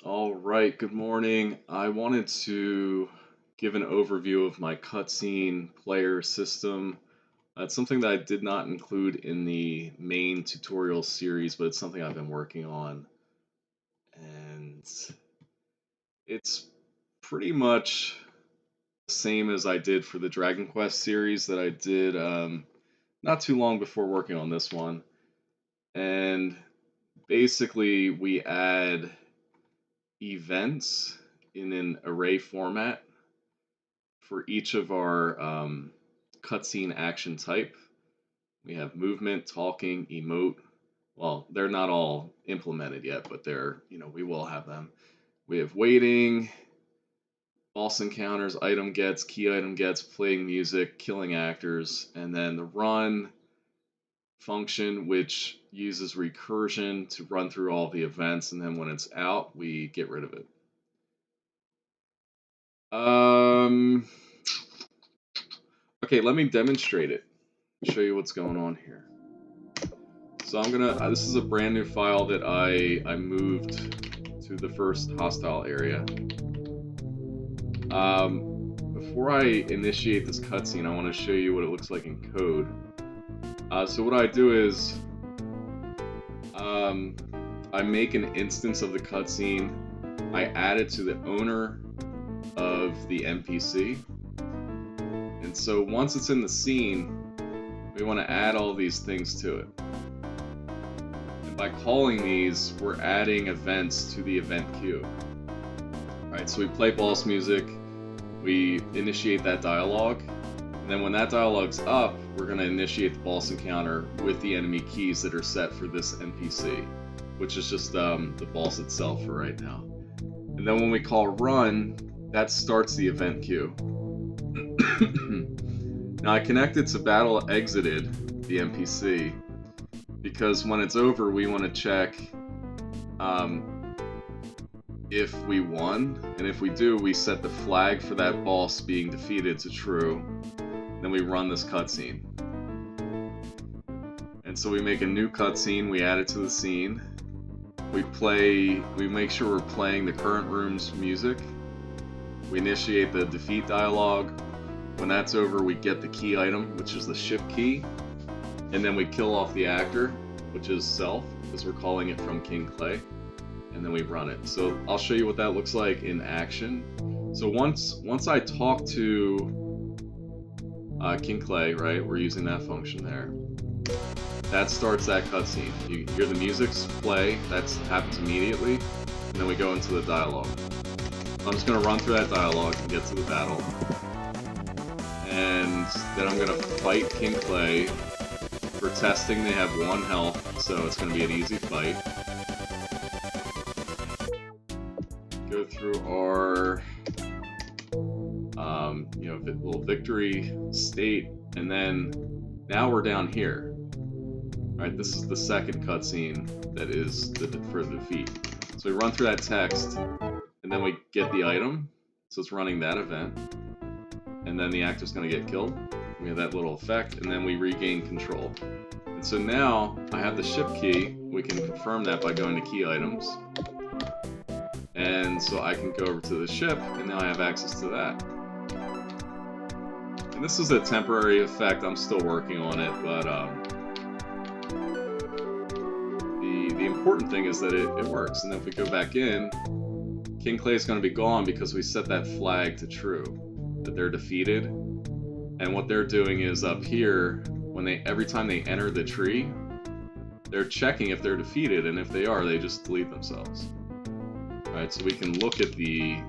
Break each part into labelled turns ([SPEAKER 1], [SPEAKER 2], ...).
[SPEAKER 1] All right, good morning. I wanted to give an overview of my cutscene player system. It's something that I did not include in the main tutorial series, but it's something I've been working on. And it's pretty much the same as I did for the Dragon Quest series that I did not too long before working on this one. And basically, we add events in an array format for each of our cutscene action type. We have movement, talking, emote. Well, they're not all implemented yet, but we will have them. We have waiting, boss encounters, item gets, key item gets, playing music, killing actors, and then the run function, which uses recursion to run through all the events, and then when it's out, we get rid of it. Okay, let me demonstrate it. Show you what's going on here. So this is a brand new file that I moved to the first hostile area. Before I initiate this cutscene, I want to show you what it looks like in code. So what I do is I make an instance of the cutscene. I add it to the owner of the NPC. And so once it's in the scene, we want to add all these things to it. By calling these, we're adding events to the event queue. Right, so we play boss music, we initiate that dialogue, and then when that dialogue's up, we're going to initiate the boss encounter with the enemy keys that are set for this NPC, which is just the boss itself for right now. And then when we call run, that starts the event queue. Now I connected to battle exited, the NPC, because when it's over, we want to check if we won, and if we do, we set the flag for that boss being defeated to true. Then we run this cutscene. And so we make a new cutscene, we add it to the scene. We make sure we're playing the current room's music. We initiate the defeat dialogue. When that's over, we get the key item, which is the ship key. And then we kill off the actor, which is Self, because we're calling it from King Clay. And then we run it. So I'll show you what that looks like in action. So once I talk to King Clay, right, we're using that function there. That starts that cutscene. You hear the music play, that happens immediately, and then we go into the dialogue. I'm just going to run through that dialogue and get to the battle. And then I'm going to fight King Clay. For testing, they have 1 health, so it's going to be an easy fight. Go through our little victory state, and then now we're down here. Alright, this is the second cutscene that is for the defeat. So we run through that text, and then we get the item, so it's running that event, and then the actor's going to get killed. We have that little effect, and then we regain control. And so now I have the ship key. We can confirm that by going to key items. And so I can go over to the ship, and now I have access to that. And this is a temporary effect. I'm still working on it, but the important thing is that it works. And then if we go back in, King Clay is going to be gone because we set that flag to true, that they're defeated. And what they're doing is up here, every time they enter the tree, they're checking if they're defeated, and if they are, they just delete themselves. Alright, so we can look at the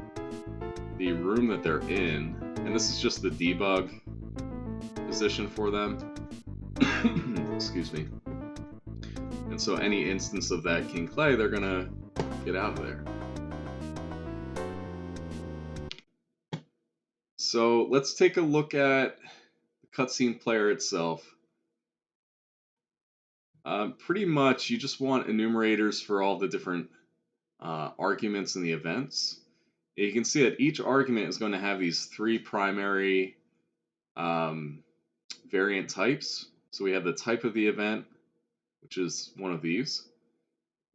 [SPEAKER 1] room that they're in, and this is just the debug position for them. Excuse me. And so any instance of that King Clay, they're gonna get out of there. So let's take a look at the cutscene player itself. Pretty much, you just want enumerators for all the different arguments in the events. You can see that each argument is going to have these 3 primary variant types. So we have the type of the event, which is one of these.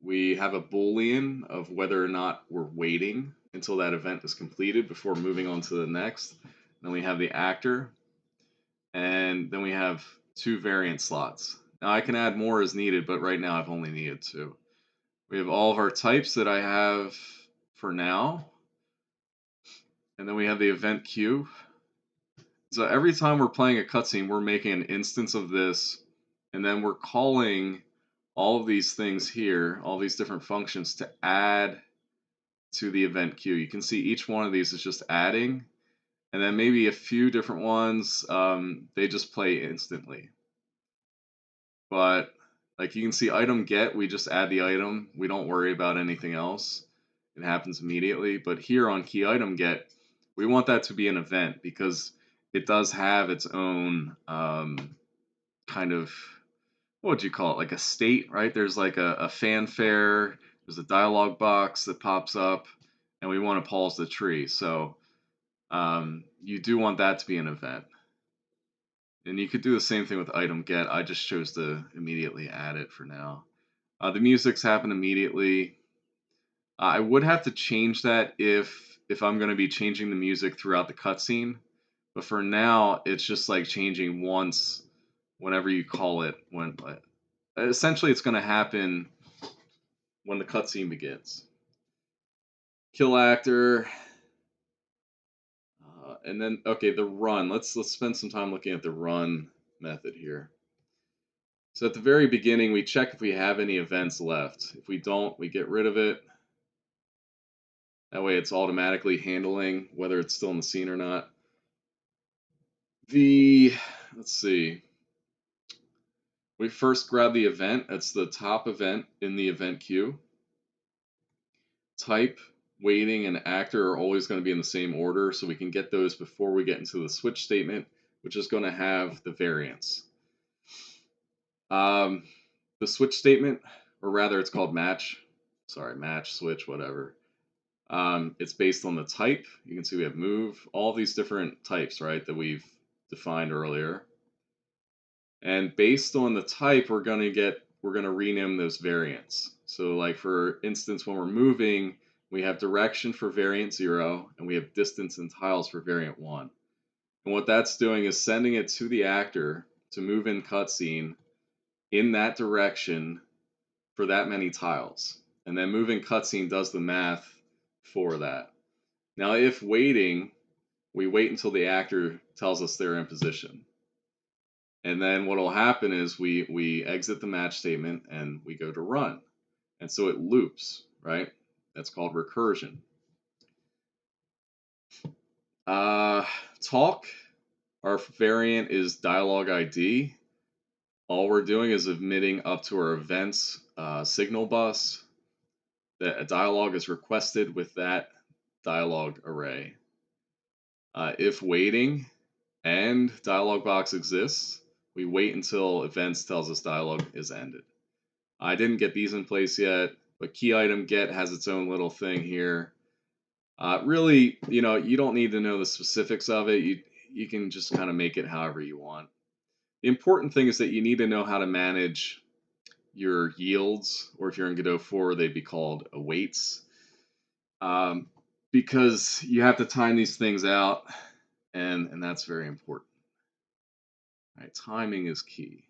[SPEAKER 1] We have a Boolean of whether or not we're waiting until that event is completed before moving on to the next. Then we have the actor, and then we have 2 variant slots. Now I can add more as needed, but right now I've only needed 2. We have all of our types that I have for now, and then we have the event queue. So every time we're playing a cutscene, we're making an instance of this, and then we're calling all of these things here, all these different functions to add to the event queue. You can see each one of these is just adding, and then maybe a few different ones, they just play instantly. But like you can see item get, we just add the item. We don't worry about anything else. It happens immediately. But here on key item get, we want that to be an event because it does have its own kind of, what would you call it? Like a state, right? There's like a fanfare, there's a dialog box that pops up, and we want to pause the tree. So you do want that to be an event. And you could do the same thing with item get. I just chose to immediately add it for now. The music's happen immediately. I would have to change that if I'm going to be changing the music throughout the cutscene. But for now, it's just like changing once whenever you call it. When essentially it's going to happen when the cutscene begins. Kill actor. And then, okay, the run. Let's spend some time looking at the run method here. So at the very beginning, we check if we have any events left. If we don't, we get rid of it. That way it's automatically handling whether it's still in the scene or not. Let's see. We first grab the event. That's the top event in the event queue. Type, waiting, and actor are always going to be in the same order, so we can get those before we get into the switch statement, which is going to have the variants. The switch statement, or rather it's called match. Sorry, match, switch, whatever. It's based on the type. You can see we have move, all these different types, right, that we've defined earlier. And based on the type, we're gonna rename those variants. So like for instance, when we're moving, we have direction for variant 0, and we have distance and tiles for variant 1. And what that's doing is sending it to the actor to move in cutscene in that direction for that many tiles. And then moving cutscene does the math for that. Now, if waiting, we wait until the actor tells us they're in position. And then what will happen is we exit the match statement and we go to run. And so it loops, right? That's called recursion. Talk, our variant is dialog ID. All we're doing is emitting up to our events signal bus that a dialog is requested with that dialog array. If waiting and dialog box exists, we wait until events tells us dialog is ended. I didn't get these in place yet, but key item get has its own little thing here. Really, you don't need to know the specifics of it. You can just kind of make it however you want. The important thing is that you need to know how to manage your yields, or if you're in Godot 4, they'd be called awaits, because you have to time these things out, and that's very important. All right, timing is key.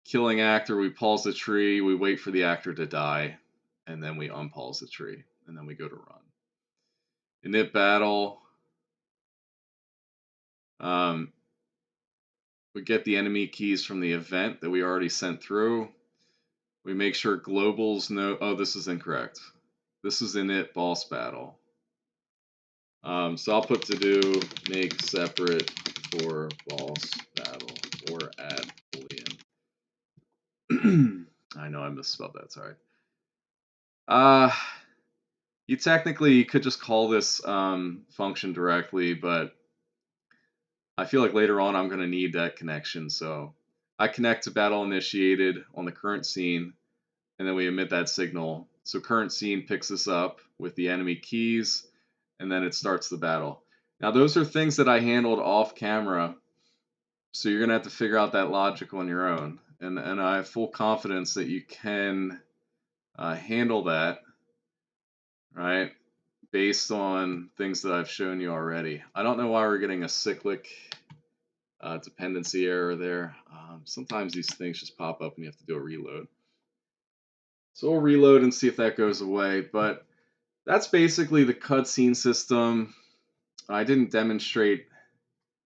[SPEAKER 1] Killing actor, we pause the tree, we wait for the actor to die, and then we unpause the tree, and then we go to run. Init battle, we get the enemy keys from the event that we already sent through. We make sure globals know, oh, this is incorrect. This is init boss battle. So I'll put to do make separate for boss battle or add boolean. I know I misspelled that, sorry. You technically could just call this function directly, but I feel like later on I'm going to need that connection. So I connect to battle initiated on the current scene, and then we emit that signal. So current scene picks this up with the enemy keys, and then it starts the battle. Now those are things that I handled off camera, so you're going to have to figure out that logic on your own. and I have full confidence that you can handle that, right? Based on things that I've shown you already. I don't know why we're getting a cyclic dependency error there. Sometimes these things just pop up and you have to do a reload. So we'll reload and see if that goes away. But that's basically the cutscene system. I didn't demonstrate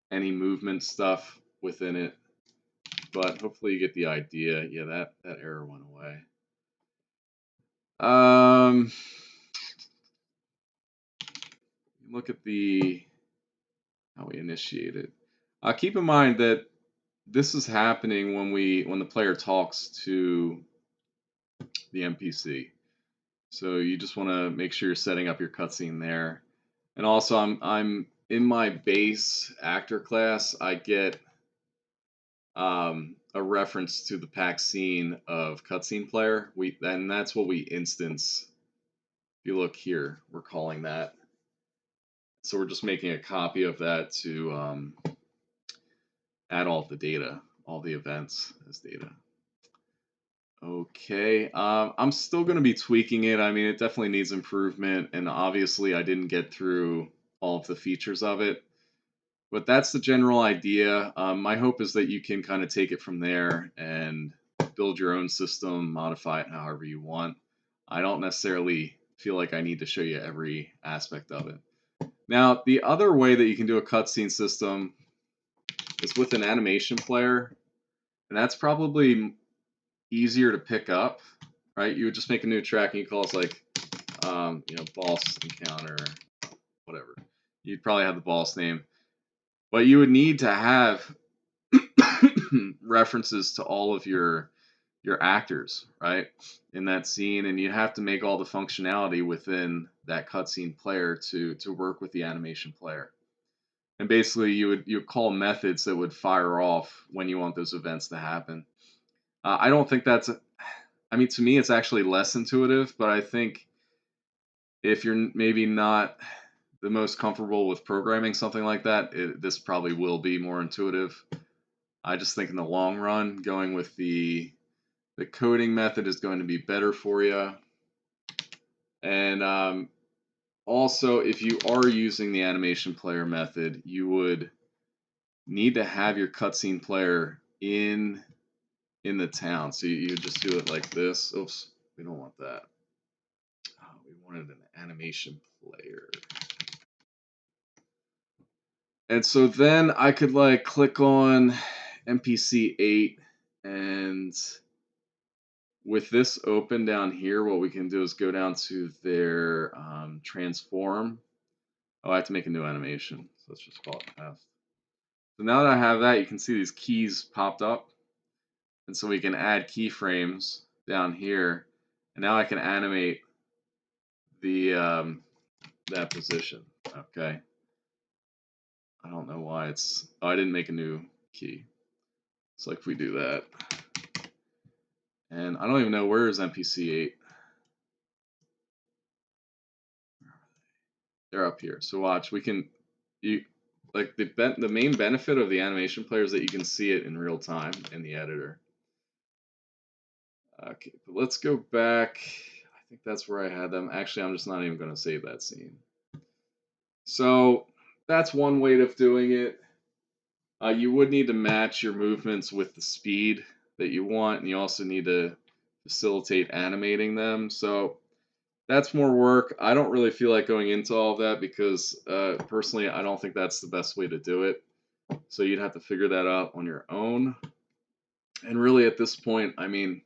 [SPEAKER 1] any movement stuff within it, but hopefully you get the idea. Yeah, that error went away. Look at how we initiate it. Keep in mind that this is happening when the player talks to the NPC. So you just want to make sure you're setting up your cutscene there. And also, I'm in my base actor class. I get a reference to the pack scene of cutscene player. And that's what we instance. If you look here, we're calling that. So we're just making a copy of that to add all the data, all the events as data. Okay, I'm still going to be tweaking it. I mean, it definitely needs improvement, and obviously I didn't get through all of the features of it. But that's the general idea. My hope is that you can kind of take it from there and build your own system, modify it however you want. I don't necessarily feel like I need to show you every aspect of it. Now, the other way that you can do a cutscene system is with an animation player, and that's probably easier to pick up, right? You would just make a new track and you call it like, boss encounter, whatever. You'd probably have the boss name, but you would need to have references to all of your actors, right, in that scene, and you have to make all the functionality within that cutscene player to work with the animation player. And basically, you would call methods that would fire off when you want those events to happen. I don't think that's. I mean, to me, it's actually less intuitive, but I think if you're maybe not the most comfortable with programming something like that, this probably will be more intuitive. I just think in the long run, going with the coding method is going to be better for you. And also, if you are using the animation player method, you would need to have your cutscene player in the town. So you just do it like this. Oops, we don't want that. We wanted an animation player. And so then I could like click on NPC 8, and with this open down here, what we can do is go down to their transform. Oh, I have to make a new animation. So let's just call it test. So now that I have that, you can see these keys popped up. And so we can add keyframes down here. And now I can animate the that position. Okay. I don't know why it's... Oh, I didn't make a new key. So like if we do that. And I don't even know where is NPC 8. They're up here. So watch, we can... Like the main benefit of the animation player is that you can see it in real time in the editor. Okay, but let's go back. I think that's where I had them. Actually, I'm just not even going to save that scene. So that's one way of doing it. You would need to match your movements with the speed that you want, and you also need to facilitate animating them. So that's more work. I don't really feel like going into all of that because personally, I don't think that's the best way to do it. So you'd have to figure that out on your own. And really at this point, I mean,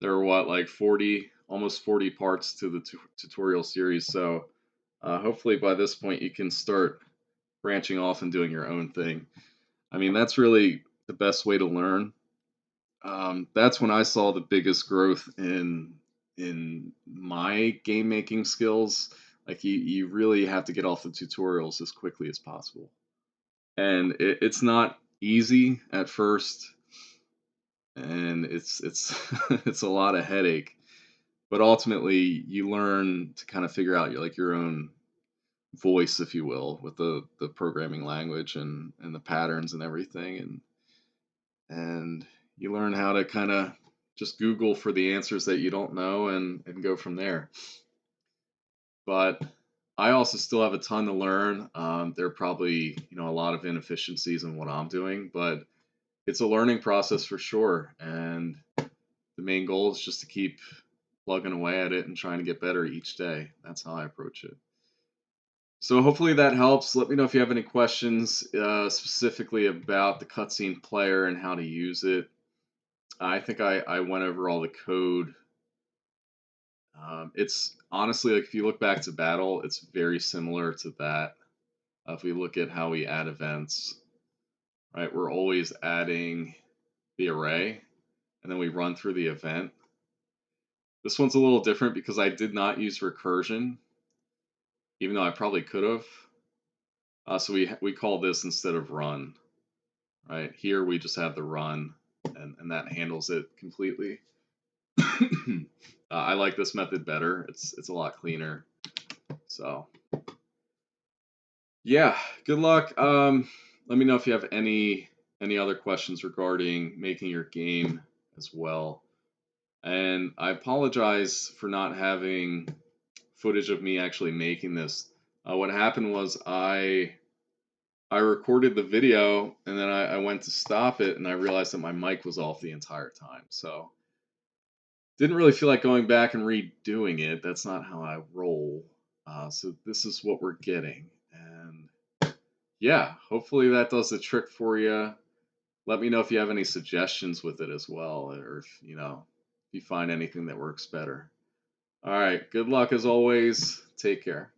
[SPEAKER 1] there are like 40, almost 40 parts to the tutorial series. So hopefully by this point you can start branching off and doing your own thing. I mean, that's really the best way to learn. That's when I saw the biggest growth in my game making skills. Like you really have to get off the tutorials as quickly as possible. And it's not easy at first, and it's it's a lot of headache, but ultimately you learn to kind of figure out your own voice, if you will, with the programming language and the patterns and everything, and you learn how to kind of just Google for the answers that you don't know and go from there. But I also still have a ton to learn. There are probably, a lot of inefficiencies in what I'm doing, but it's a learning process for sure. And the main goal is just to keep plugging away at it and trying to get better each day. That's how I approach it. So hopefully that helps. Let me know if you have any questions specifically about the cutscene player and how to use it. I think I went over all the code. It's honestly, like, if you look back to Battle, it's very similar to that. If we look at how we add events, right, we're always adding the array and then we run through the event. This one's a little different because I did not use recursion, even though I probably could have. So we call this instead of run, right? Here we just have the run, and that handles it completely. I like this method better. It's a lot cleaner. So yeah, good luck. Let me know if you have any other questions regarding making your game as well. And I apologize for not having footage of me actually making this. What happened was I recorded the video and then I went to stop it and I realized that my mic was off the entire time. So didn't really feel like going back and redoing it. That's not how I roll. So this is what we're getting. And yeah, hopefully that does the trick for you. Let me know if you have any suggestions with it as well, or if you find anything that works better. All right, good luck as always. Take care.